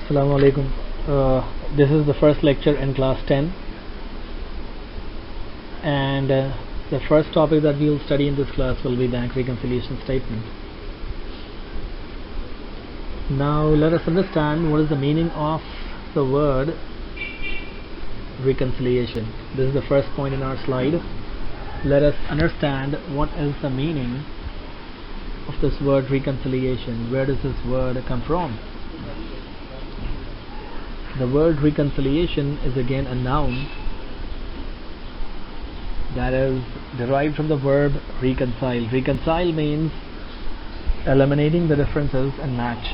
Assalamu alaikum. This is the first lecture in class 10, and the first topic that we will study in this class will be bank reconciliation statement. Now let us understand what is the meaning of the word reconciliation. This is the first point in our slide. Let us understand what is the meaning of this word reconciliation. Where does this word come from? The word reconciliation is again a noun that is derived from the verb reconcile. Reconcile means eliminating the differences and match.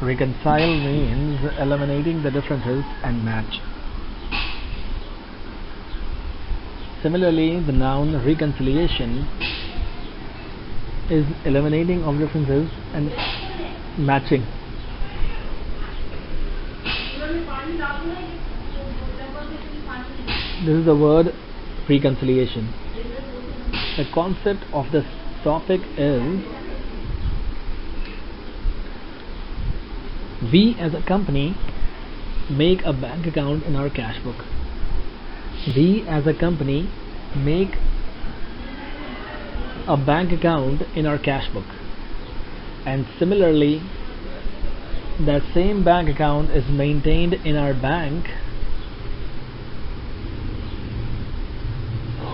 Reconcile means eliminating the differences and match. Similarly, the noun reconciliation is eliminating of differences and matching. This is the word reconciliation. The concept of this topic is we as a company make a bank account in our cash book. We as a company make a bank account in our cash book, and similarly that same bank account is maintained in our bank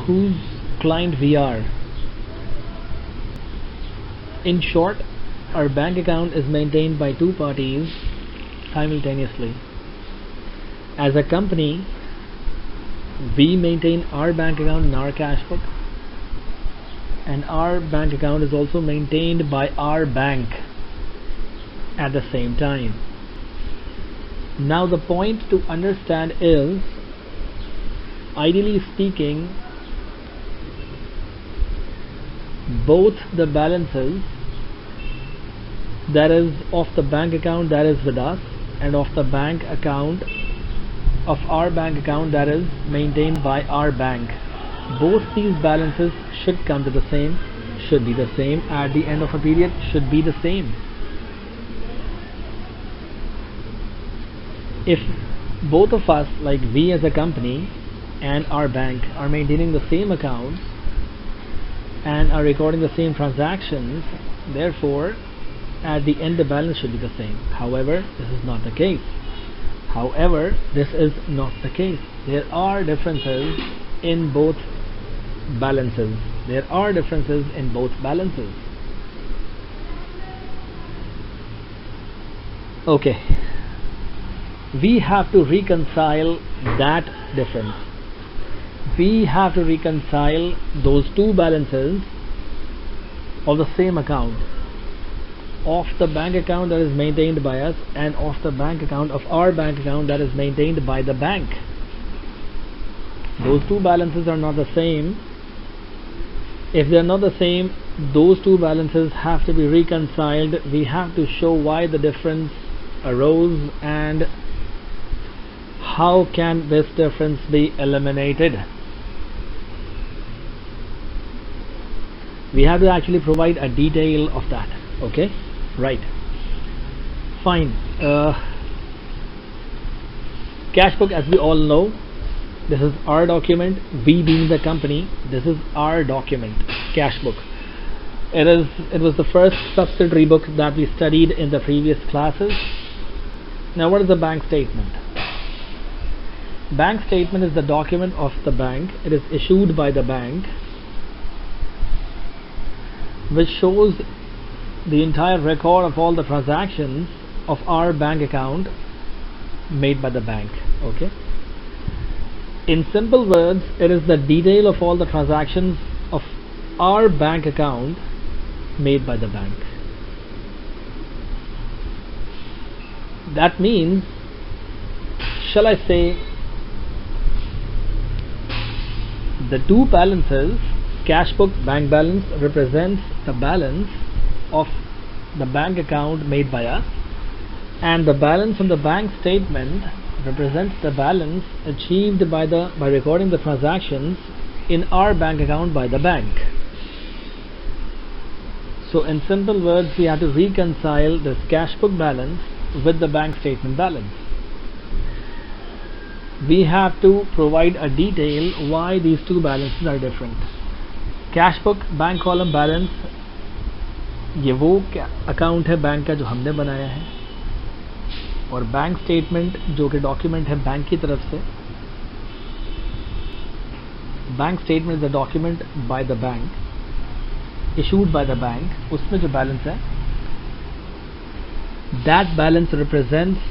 whose client we are. In short, our bank account is maintained by two parties simultaneously. As a company, we maintain our bank account in our cash book, and our bank account is also maintained by our bank at the same time. Now the point to understand is, ideally speaking, both the balances, that is of the bank account that is with us and of the bank account of our bank account that is maintained by our bank, both these balances should come to the same, should be the same at the end of a period, should be the same. If both of us, like we as a company and our bank, are maintaining the same accounts and are recording the same transactions, therefore at the end the balance should be the same. However, this is not the case. There are differences in both balances. Okay, we have to reconcile that difference. We have to reconcile those two balances of the same account, of the bank account that is maintained by us and of the bank account of our bank account that is maintained by the bank. Those two balances are not the same. If they are not the same, those two balances have to be reconciled. We have to show why the difference arose and how can this difference be eliminated. We have to actually provide a detail of that. Okay, right, fine. Cash book, as we all know, this is our document. We being the company, this is our document, cash book. It was the first subsidiary book that we studied in the previous classes. Now what is the bank statement? Bank statement is the document of the bank. It is issued by the bank, which shows the entire record of all the transactions of our bank account made by the bank. Okay, in simple words, it is the detail of all the transactions of our bank account made by the bank. That means, shall I say, the two balances, cash book bank balance represents the balance of the bank account made by us, and the balance on the bank statement represents the balance achieved by recording the transactions in our bank account by the bank. So in simple words, we have to reconcile this cash book balance with the bank statement balance. We have to provide a detail why these two balances are different. Cash book bank column balance, ये वो account है bank का जो हमने बनाया है, और bank statement जो कि डॉक्यूमेंट है बैंक की तरफ से. Bank statement is the document by the bank, issued by the bank. उसमें जो बैलेंस है, that balance represents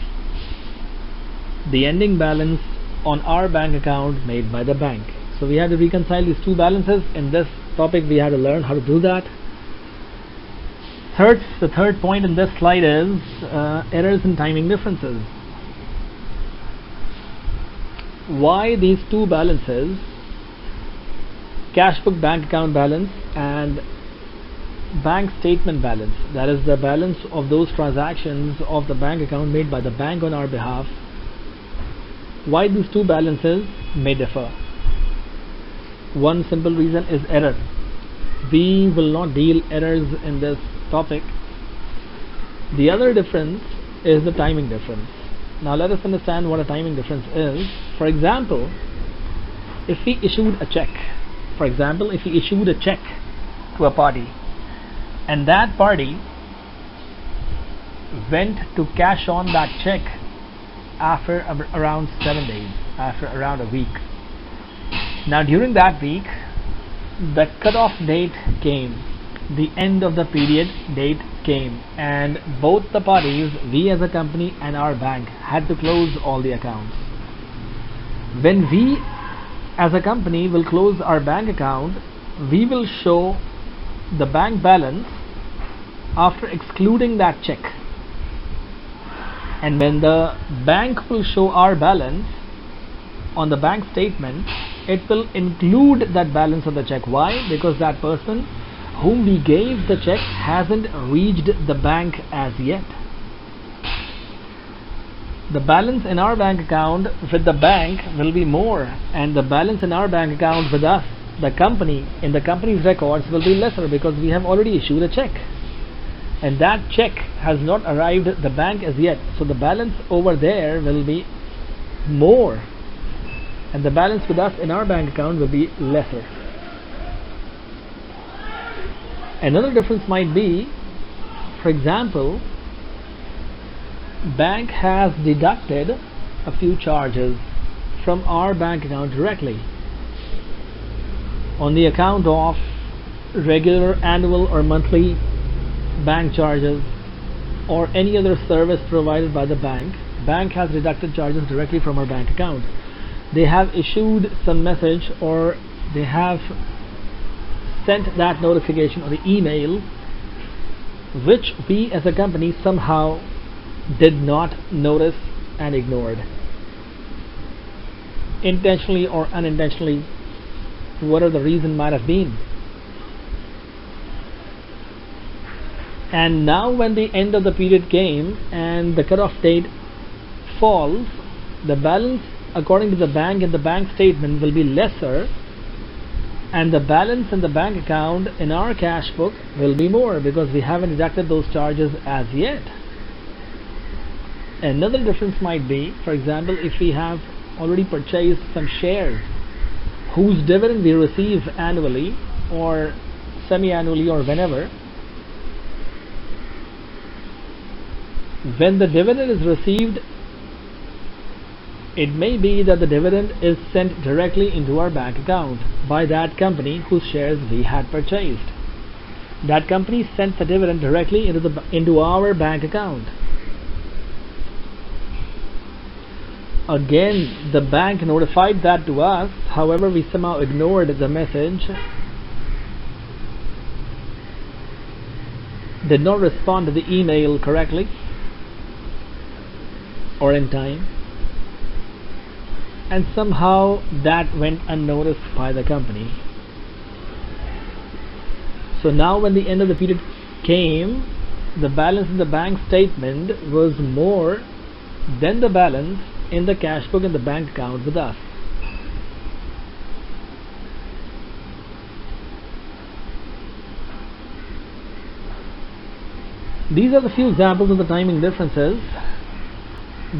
the ending balance on our bank account made by the bank. So we have to reconcile these two balances. In this topic we have to learn how to do that. The third point in this slide is errors and timing differences. Why these two balances, cash book bank account balance and bank statement balance, that is the balance of those transactions of the bank account made by the bank on our behalf, why these two balances may differ? One simple reason is error. We will not deal errors in this topic. The other difference is the timing difference. Now let us understand what a timing difference is. For example, if we issued a check to a party, and that party went to cash on that check after around 7 days, after around a week. Now during that week, the cutoff date came, the end of the period date came, and both the parties, we as a company and our bank, had to close all the accounts. When we as a company will close our bank account, we will show the bank balance after excluding that check, and when the bank will show our balance on the bank statement, it will include that balance of the check. Why? Because that person whom we gave the check hasn't reached the bank as yet. The balance in our bank account with the bank will be more, and the balance in our bank account with us, the company, in the company's records will be lesser, because we have already issued a check and that check has not arrived at the bank as yet. So the balance over there will be more, and the balance with us in our bank account will be lesser. Another difference might be, for example, bank has deducted a few charges from our bank account directly on the account of regular annual or monthly bank charges or any other service provided by the bank. Bank has deducted charges directly from our bank account. They have issued some message, or they have sent that notification or the email, which we as a company somehow did not notice and ignored, intentionally or unintentionally, whatever the reason might have been. And now when the end of the period came and the cutoff date falls, the balance according to the bank and the bank statement will be lesser, and the balance in the bank account in our cash book will be more, because we haven't deducted those charges as yet. Another difference might be, for example, if we have already purchased some shares whose dividend we receive annually or semi-annually or whenever. When the dividend is received, it may be that the dividend is sent directly into our bank account by that company whose shares we had purchased. That company sent the dividend directly into our bank account. Again, the bank notified that to us, however we somehow ignored the message, did not respond to the email correctly or in time, and somehow that went unnoticed by the company. So now when the end of the period came, the balance in the bank statement was more than the balance in the cash book and the bank account with us. These are the few examples of the timing differences.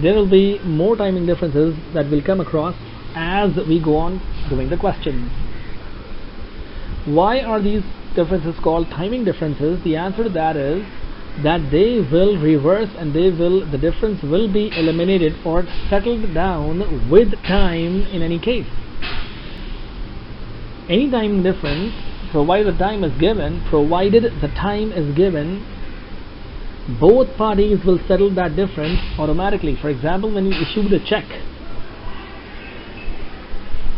There will be more timing differences that we'll come across as we go on doing the questions. Why are these differences called timing differences? The answer to that is that they will reverse, and the difference will be eliminated or settled down with time in any case. Any timing difference, provided the time is given, both parties will settle that difference automatically. For example, when you issued a check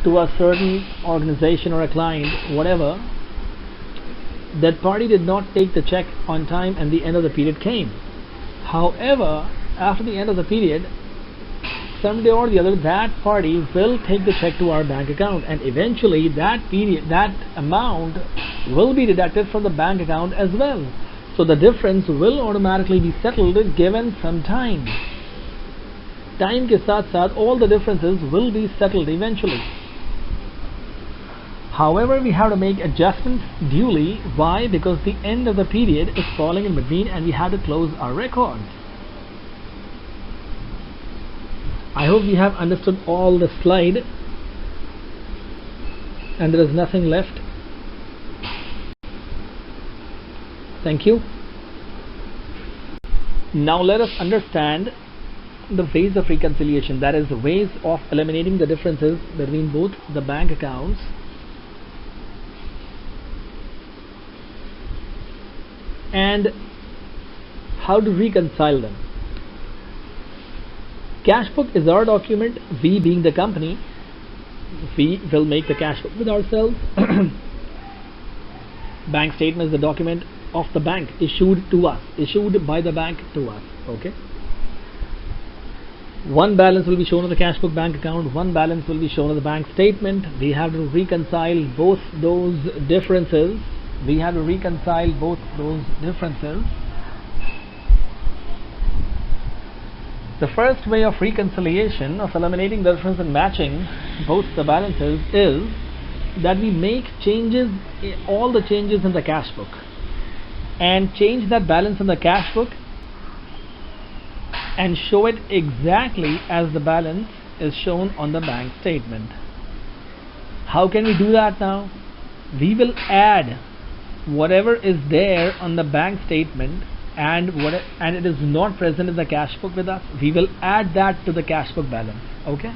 to a certain organization or a client, whatever, that party did not take the check on time and the end of the period came. However, after the end of the period, someday or the other, that party will take the check to our bank account, and eventually that amount will be deducted from the bank account as well. So the difference will automatically be settled given some time. Time ke saath saath all the differences will be settled eventually. However, we have to make adjustments duly. Why? Because the end of the period is falling in between and we have to close our records. I hope you have understood all the slide and there is nothing left. Thank you. Now let us understand the ways of reconciliation, that is, the ways of eliminating the differences between both the bank accounts and how to reconcile them. Cash book is our document. We, being the company, we will make the cash book with ourselves. Bank statement is the document of the bank, issued by the bank to us. Okay. One balance will be shown on the cash book bank account, one balance will be shown on the bank statement. We have to reconcile both those differences. The first way of reconciliation, of eliminating the difference and matching both the balances, is that we make changes, all the changes in the cash book, and change that balance in the cash book and show it exactly as the balance is shown on the bank statement. How can we do that now? We will add whatever is there on the bank statement and it is not present in the cash book with us. We will add that to the cash book balance. Okay.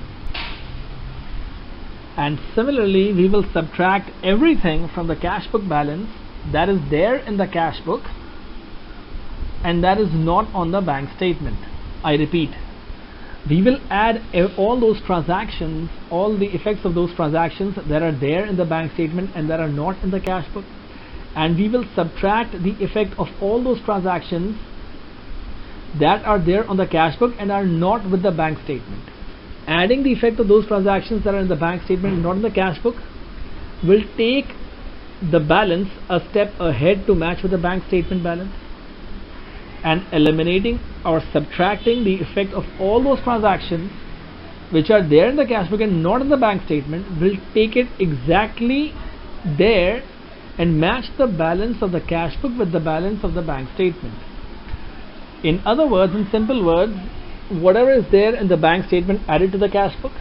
And similarly, we will subtract everything from the cash book balance that is there in the cash book and that is not on the bank statement. I repeat, we will add all those transactions, all the effects of those transactions that are there in the bank statement and that are not in the cash book, and we will subtract the effect of all those transactions that are there on the cash book and are not with the bank statement. Adding the effect of those transactions that are in the bank statement and not in the cash book will take the balance a step ahead to match with the bank statement balance, and eliminating or subtracting the effect of all those transactions which are there in the cash book and not in the bank statement will take it exactly there and match the balance of the cash book with the balance of the bank statement. In other words, in simple words, whatever is there in the bank statement added to the cash book,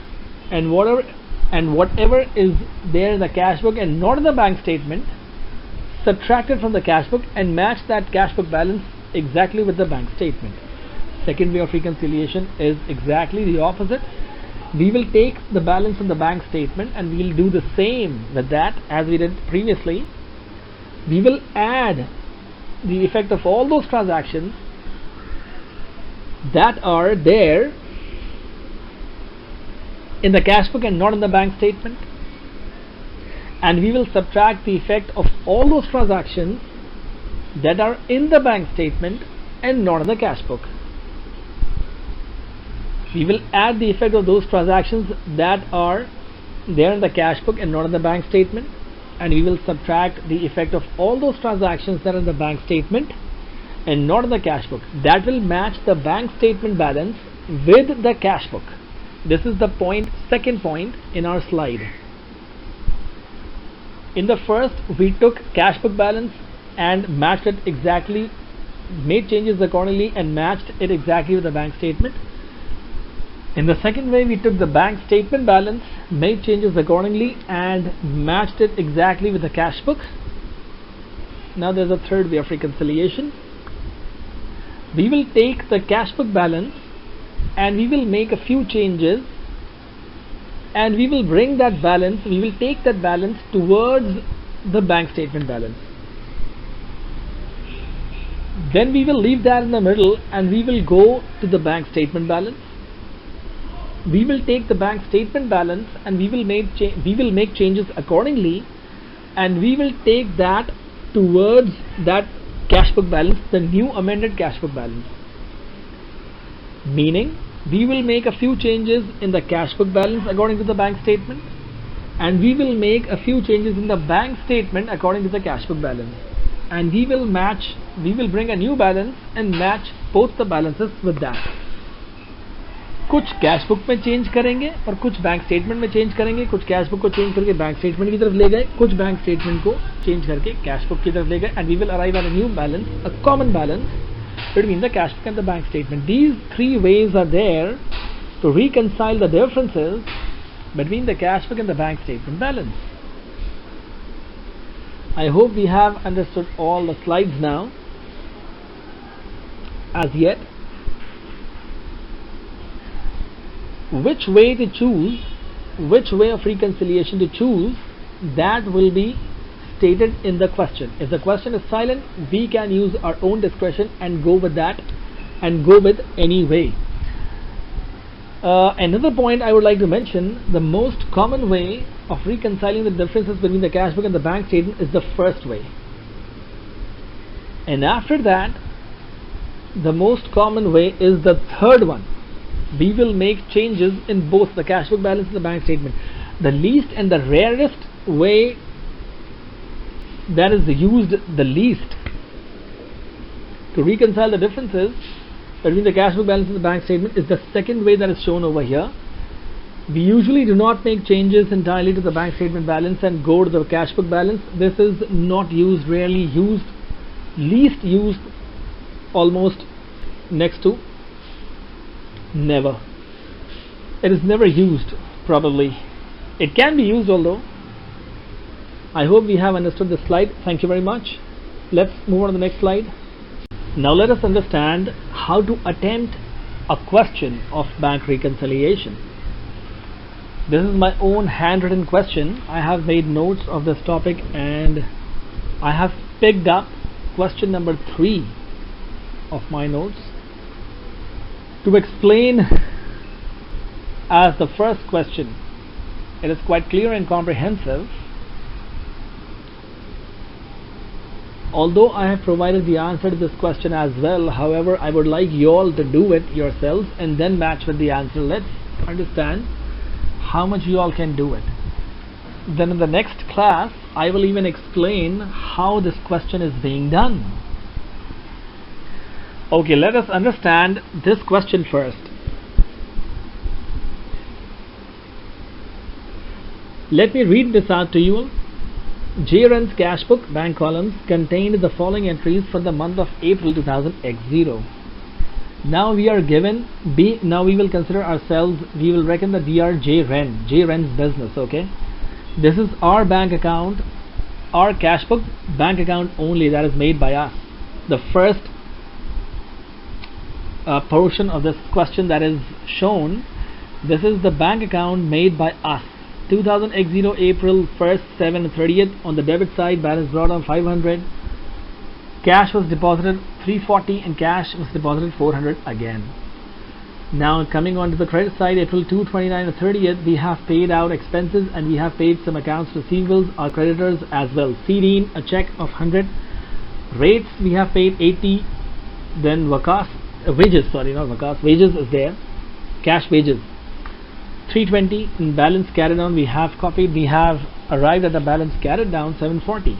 and whatever is there in the cash book and not in the bank statement subtracted from the cash book and match that cash book balance exactly with the bank statement. Second way of reconciliation is exactly the opposite. We will take the balance in the bank statement and we will do the same with that as we did previously. We will add the effect of all those transactions that are there in the cash book and not in the bank statement, and we will subtract the effect of all those transactions that are in the bank statement and not in the cash book. We will add the effect of those transactions that are there in the cash book and not in the bank statement, and we will subtract the effect of all those transactions that are in the bank statement and not in the cash book. That will match the bank statement balance with the cash book. This is the second point in our slide. In the first, we took cash book balance and matched it exactly made changes accordingly and matched it exactly with the bank statement. In the second way, we took the bank statement balance, made changes accordingly and matched it exactly with the cash book. Now there's a third way of reconciliation. We will take the cash book balance and we will make a few changes, and we will bring that balance, we will take that balance towards the bank statement balance. Then we will leave that in the middle and we will go to the bank statement balance. We will take the bank statement balance and we will make changes accordingly, and we will take that towards that cash book balance, the new amended cash book balance. Meaning, we will make a few changes in the cash book balance according to the bank statement, and we will make a few changes in the bank statement according to the cash book balance, and we will bring a new balance and match both the balances with that. कुछ cash book में change करेंगे और कुछ bank statement में change करेंगे, कुछ cash book को change करके बैंक स्टेटमेंट की तरफ ले गए, कुछ बैंक स्टेटमेंट को चेंज करके कैश बुक की तरफ ले गए, and we will arrive at a new balance, a common balance between the cash book and the bank statement. These three ways are there to reconcile the differences between the cash book and the bank statement balance. I hope we have understood all the slides now. As yet, which way to choose, which way of reconciliation to choose, that will be stated in the question. If the question is silent, we can use our own discretion and go with that, and go with any way. Another point I would like to mention, the most common way of reconciling the differences between the cash book and the bank statement is the first way. And after that, the most common way is the third one. We will make changes in both the cash book balance and the bank statement. The least and the rarest way that is used the least to reconcile the differences between the cash book balance and the bank statement is the second way that is shown over here. We usually do not make changes entirely to the bank statement balance and go to the cash book balance. This is not used, rarely used, least used, almost next to never. It is never used, probably. It can be used, although. I hope we have understood this slide. Thank you very much. Let's move on to the next slide. Now let us understand how to attempt a question of bank reconciliation. This is my own handwritten question. I have made notes of this topic and I have picked up question number 3 of my notes to explain as the first question. It is quite clear and comprehensive. Although I have provided the answer to this question as well, however, I would like you all to do it yourselves and then match with the answer. Let's understand how much you all can do it. Then in the next class, I will even explain how this question is being done. Okay, let us understand this question first. Let me read this out to you. JRN's cash book bank columns contained the following entries for the month of April 2000X0. Now we are given B. Now we will consider ourselves, we will reckon that we are JRN's business. Okay, this is our bank account, our cash book bank account only, that is made by us. The first portion of this question that is shown, this is the bank account made by us. 2000X0 April 1st, 7th, 30th. On the debit side, balance brought on 500. Cash was deposited 340 and cash was deposited 400 again. Now coming on to the credit side, April 2, 29 and 30th, we have paid out expenses and we have paid some accounts receivables, our creditors as well. CD, a check of 100. Rates, we have paid 80. Then wages is there. Cash wages 320. In balance carried on, we have copied, we have arrived at the balance carried down 740.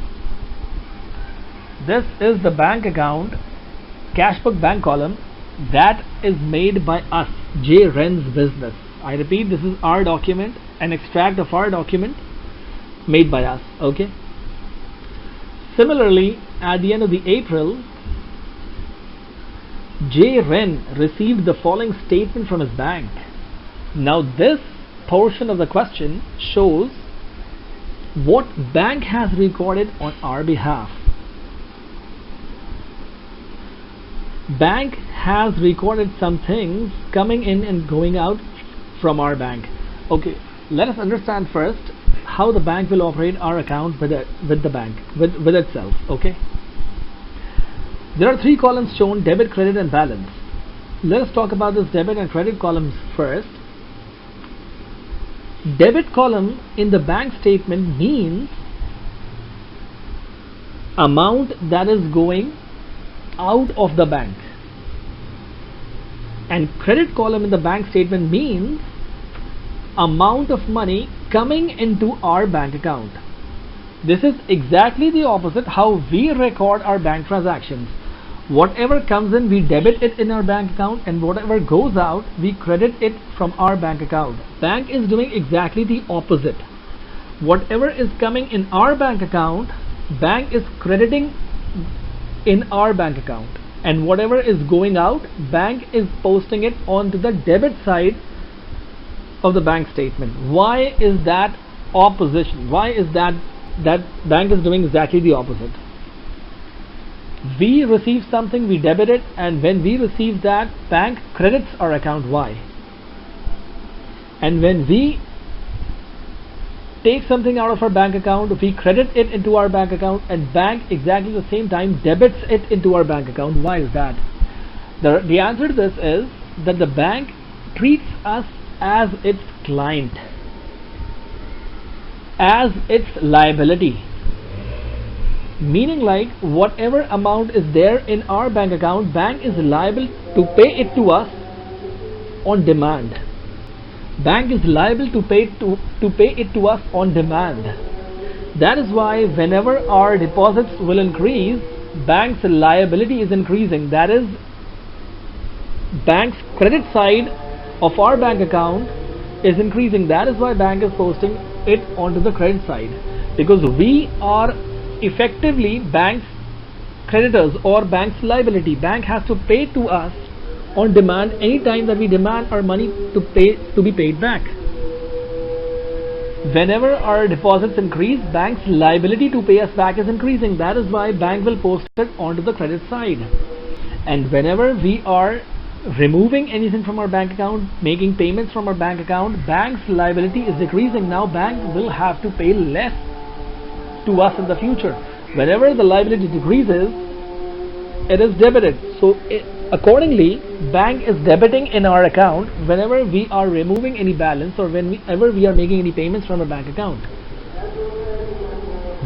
This is the bank account cash book bank column that is made by us, JRN's business. I repeat, this is our document, an extract of our document made by us. Okay. Similarly, at the end of the April, J. Wren received the following statement from his bank. Now this portion of the question shows what bank has recorded on our behalf. Bank has recorded some things coming in and going out from our bank. Okay, let us understand first how the bank will operate our account with the bank, with itself. Okay, there are three columns shown: debit, credit and balance. Let us talk about this debit and credit columns first. Debit column in the bank statement means amount that is going out of the bank, and credit column in the bank statement means amount of money coming into our bank account. This is exactly the opposite how we record our bank transactions. Whatever comes in, we debit it in our bank account, and whatever goes out, we credit it from our bank account. Bank is doing exactly the opposite. Whatever is coming in our bank account, bank is crediting in our bank account, and whatever is going out, bank is posting it onto the debit side of the bank statement. Why is that opposition? Why is that bank is doing exactly the opposite? We receive something, we debit it, and when we receive that, bank credits our account. Why? And when we take something out of our bank account, we credit it into our bank account, and bank exactly the same time debits it into our bank account. Why is that? The answer to this is that the bank treats us as its client, as its liability. Meaning, like, whatever amount is there in our bank account, bank is liable to pay it to us on demand. Bank is liable to pay it to us on demand. That is why whenever our deposits will increase, bank's liability is increasing. That is, bank's credit side of our bank account is increasing. That is why bank is posting it onto the credit side, because we are effectively bank's creditors or bank's liability. Bank has to pay to us on demand anytime that we demand our money to be paid back. Whenever our deposits increase, bank's liability to pay us back is increasing. That is why bank will post it onto the credit side. And whenever we are removing anything from our bank account, making payments from our bank account, bank's liability is decreasing. Now bank will have to pay less to us in the future. Whenever the liability decreases, it is debited. So accordingly, bank is debiting in our account whenever we are removing any balance or whenever we are making any payments from a bank account.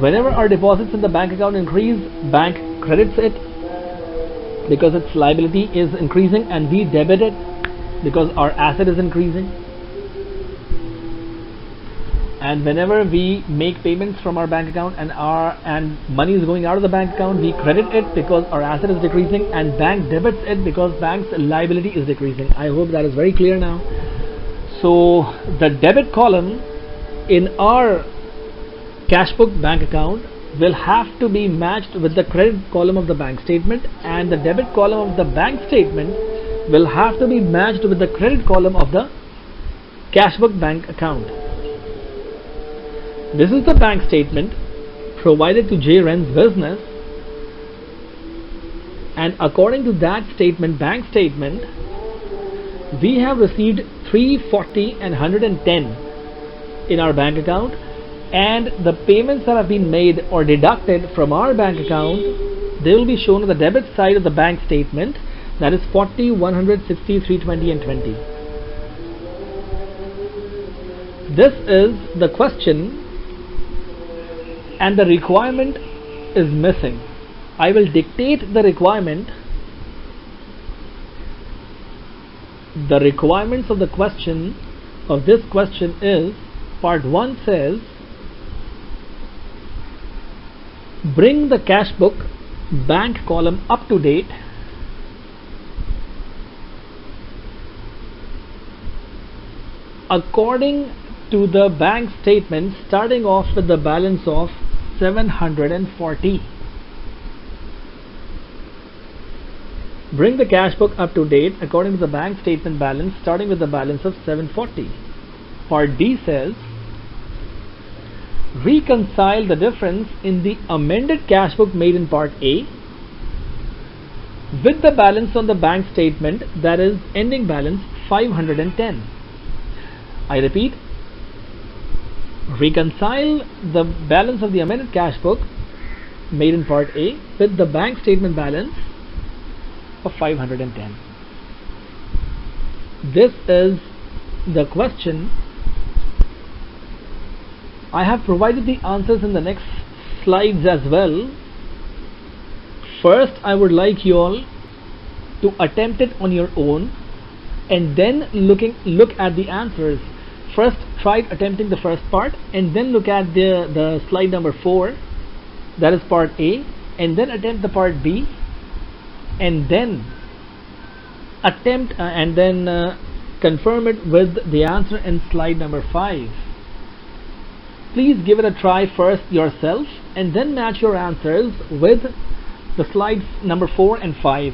Whenever our deposits in the bank account increase, bank credits it because its liability is increasing, and we debit it because our asset is increasing. And whenever we make payments from our bank account and money is going out of the bank account, we credit it because our asset is decreasing, and bank debits it because bank's liability is decreasing. I hope that is very clear now. So the debit column in our cash book bank account will have to be matched with the credit column of the bank statement, and the debit column of the bank statement will have to be matched with the credit column of the cash book bank account. This is the bank statement provided to J. Wren's business, and according to that statement, bank statement, we have received 340 and 110 in our bank account, and the payments that have been made or deducted from our bank account, they will be shown on the debit side of the bank statement. That is 40, 160, 320 and 20. This is the question, and the requirement is missing. I will dictate the requirement. The requirements of the question of this question is: part 1 says, bring the cash book bank column up to date according to the bank statement, starting off with the balance of 740. Bring the cash book up to date according to the bank statement balance, starting with the balance of 740. Part D says, reconcile the difference in the amended cash book made in Part A with the balance on the bank statement, that is ending balance 510. I repeat, reconcile the balance of the amended cash book made in Part A with the bank statement balance of 510. This is the question. I have provided the answers in the next slides as well. First, I would like you all to attempt it on your own and then look at the answers. First, try attempting the first part and then look at the slide number 4, that is part A, and then attempt the part B, and then attempt confirm it with the answer in slide number 5. Please give it a try first yourself and then match your answers with the slides number 4 and 5,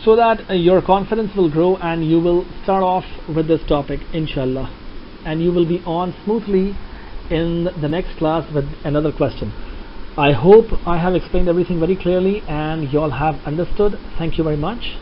so that your confidence will grow and you will start off with this topic, inshallah, and you will be on smoothly in the next class with another question. I hope I have explained everything very clearly and you all have understood. Thank you very much.